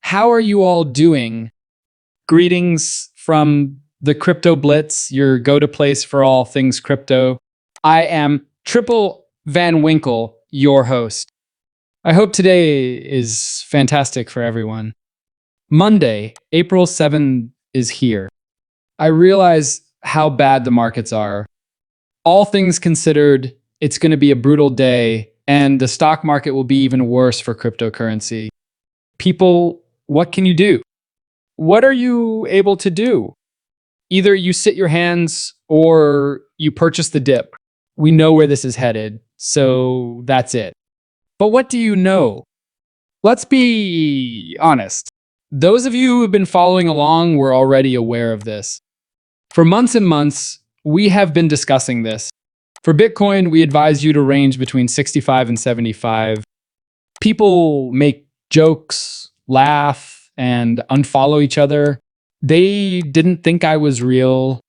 How are you all doing? Greetings from the Crypto Blitz, your go-to place for all things crypto. I am Triple Van Winkle, your host. I hope today is fantastic for everyone. Monday, April 7th is here. I realize how bad the markets are. All things considered, it's going to be a brutal day, and the stock market will be even worse for cryptocurrency. People, what can you do? What are you able to do? Either you sit your hands or you purchase the dip. We know where this is headed, so that's it. But what do you know? Let's be honest. Those of you who have been following along were already aware of this. For months and months, we have been discussing this. For Bitcoin, we advise you to range between 65 and 75. People make jokes, laugh, and unfollow each other. They didn't think I was real.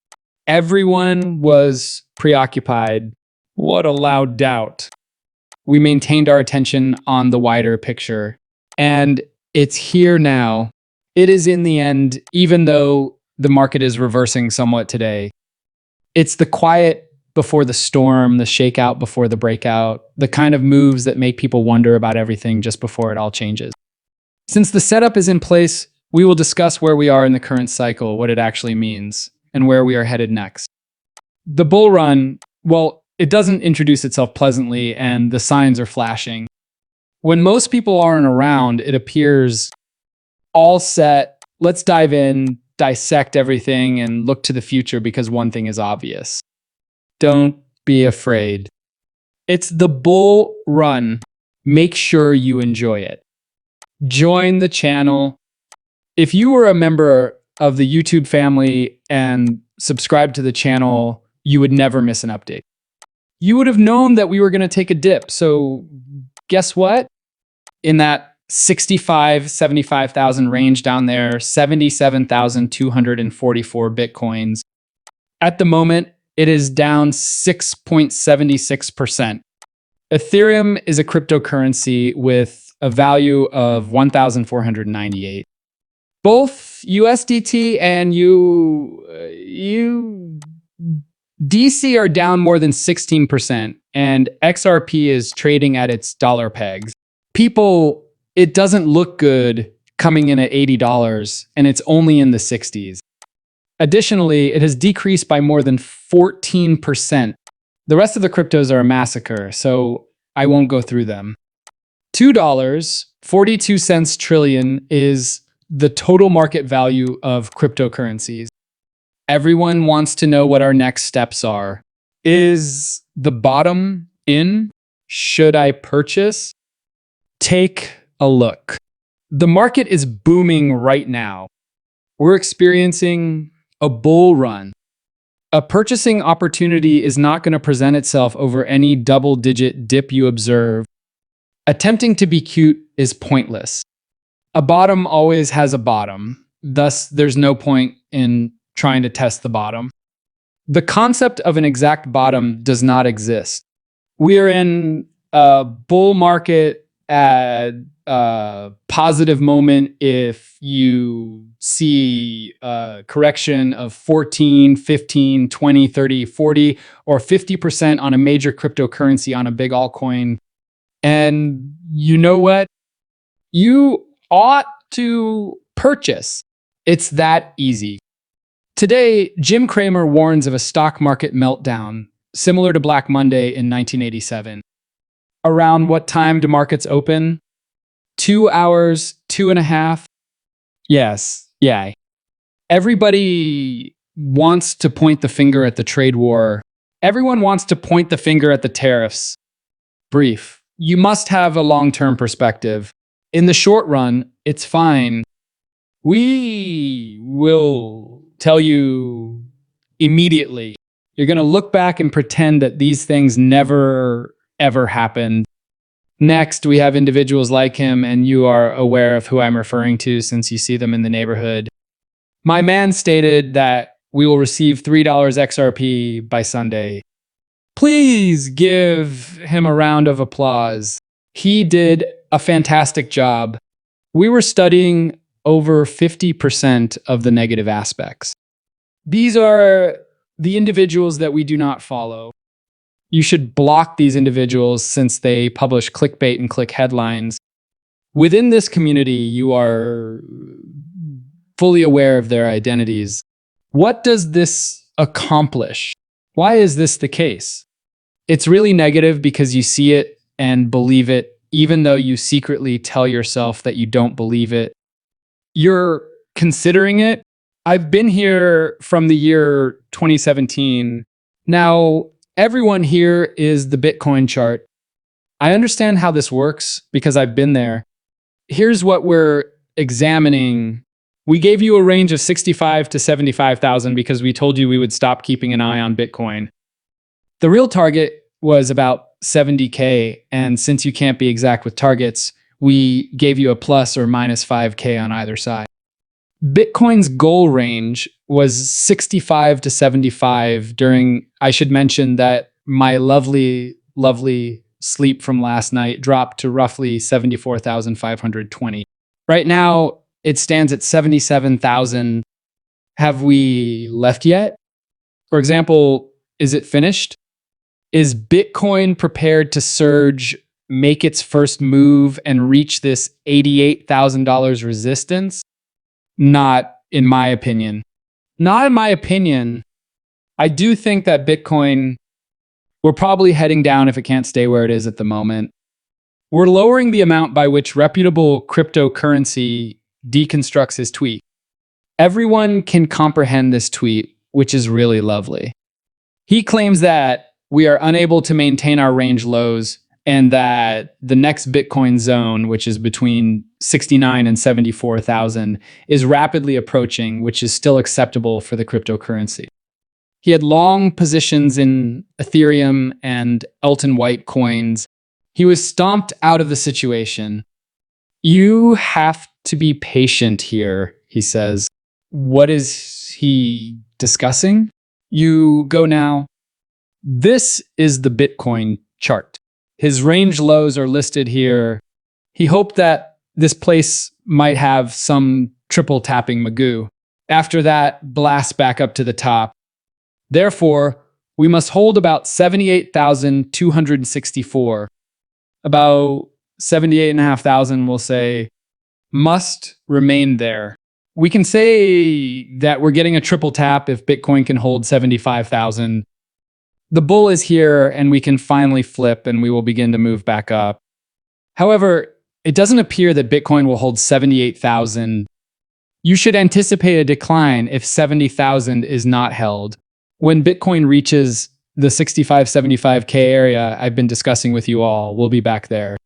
Everyone was preoccupied. What a loud doubt. We maintained our attention on the wider picture. And it's here now. It is in the end, even though the market is reversing somewhat today. It's the quiet before the storm, the shakeout before the breakout, the kind of moves that make people wonder about everything just before it all changes. Since the setup is in place, we will discuss where we are in the current cycle, what it actually means, and where we are headed next. The bull run, well, it doesn't introduce itself pleasantly, and the signs are flashing. When most people aren't around, it appears all set. Let's dive in, dissect everything, and look to the future because one thing is obvious. Don't be afraid. It's the bull run. Make sure you enjoy it. Join the channel. If you were a member of the YouTube family and subscribed to the channel, you would never miss an update. You would have known that we were going to take a dip. So guess what? In that 75,000 range down there, 77,244 Bitcoins. At the moment, it is down 6.76%. Ethereum is a cryptocurrency with a value of 1,498. Both USDT and DC are down more than 16%, and XRP is trading at its dollar pegs. People, it doesn't look good coming in at $80, and it's only in the 60s. Additionally, it has decreased by more than 14%. The rest of the cryptos are a massacre, so I won't go through them. $2.42 trillion is the total market value of cryptocurrencies. Everyone wants to know what our next steps are. Is the bottom in? Should I purchase? Take a look. The market is booming right now. We're experiencing a bull run. A purchasing opportunity is not going to present itself over any double-digit dip you observe. Attempting to be cute is pointless. A bottom always has a bottom. Thus, there's no point in trying to test the bottom. The concept of an exact bottom does not exist. We are in a bull market at a positive moment if you see a correction of 14, 15, 20, 30, 40, or 50% on a major cryptocurrency on a big altcoin. And you know what? You ought to purchase. It's that easy. Today, Jim Cramer warns of a stock market meltdown, similar to Black Monday in 1987. Around what time do markets open? 2 hours, 2.5? Yes, yeah. Everybody wants to point the finger at the trade war. Everyone wants to point the finger at the tariffs. Brief. You must have a long-term perspective. In the short run, it's fine. We will tell you immediately. You're going to look back and pretend that these things never, ever happened. Next, we have individuals like him, and you are aware of who I'm referring to since you see them in the neighborhood. My man stated that we will receive $3 XRP by Sunday. Please give him a round of applause. He did a fantastic job. We were studying over 50% of the negative aspects. These are the individuals that we do not follow. You should block these individuals since they publish clickbait and click headlines. Within this community, you are fully aware of their identities. What does this accomplish? Why is this the case? It's really negative because you see it and believe it, even though you secretly tell yourself that you don't believe it. You're considering it. I've been here from the year 2017. Now, everyone here is the Bitcoin chart. I understand how this works because I've been there. Here's what we're examining. We gave you a range of 65 to 75,000 because we told you we would stop keeping an eye on Bitcoin. The real target was about 70K, and since you can't be exact with targets, we gave you a plus or minus 5K on either side. Bitcoin's goal range was 65 to 75 during, I should mention that my lovely sleep from last night dropped to roughly 74,520. Right now, it stands at 77,000. Have we left yet? For example, is it finished? Is Bitcoin prepared to surge, make its first move, and reach this $88,000 resistance? Not in my opinion. Not in my opinion. I do think that Bitcoin, we're probably heading down if it can't stay where it is at the moment. We're lowering the amount by which reputable cryptocurrency deconstructs his tweet. Everyone can comprehend this tweet, which is really lovely. He claims that we are unable to maintain our range lows and that the next Bitcoin zone, which is between 69 and 74,000, is rapidly approaching, which is still acceptable for the cryptocurrency. He had long positions in Ethereum and Elton White coins. He was stomped out of the situation. You have to be patient here, he says. What is he discussing? You go now. This is the Bitcoin chart. His range lows are listed here. He hoped that this place might have some triple tapping magoo. After that, blast back up to the top. Therefore, we must hold about 78,264. About 78,500, we'll say, must remain there. We can say that we're getting a triple tap if Bitcoin can hold 75,000. The bull is here and we can finally flip and we will begin to move back up. However, it doesn't appear that Bitcoin will hold 78,000. You should anticipate a decline if 70,000 is not held. When Bitcoin reaches the 65-75K area I've been discussing with you all, we'll be back there.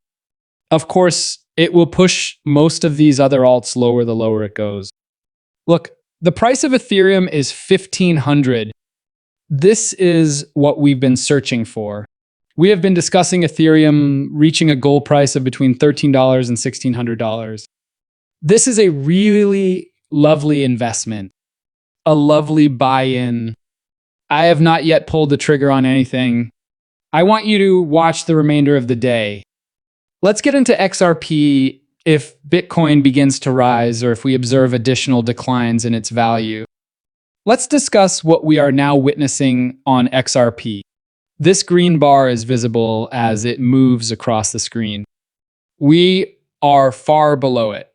Of course, it will push most of these other alts lower the lower it goes. Look, the price of Ethereum is 1,500. This is what we've been searching for. We have been discussing Ethereum reaching a goal price of between $13 and $1,600. This is a really lovely investment, a lovely buy-in. I have not yet pulled the trigger on anything. I want you to watch the remainder of the day. Let's get into XRP if Bitcoin begins to rise or if we observe additional declines in its value. Let's discuss what we are now witnessing on XRP. This green bar is visible as it moves across the screen. We are far below it.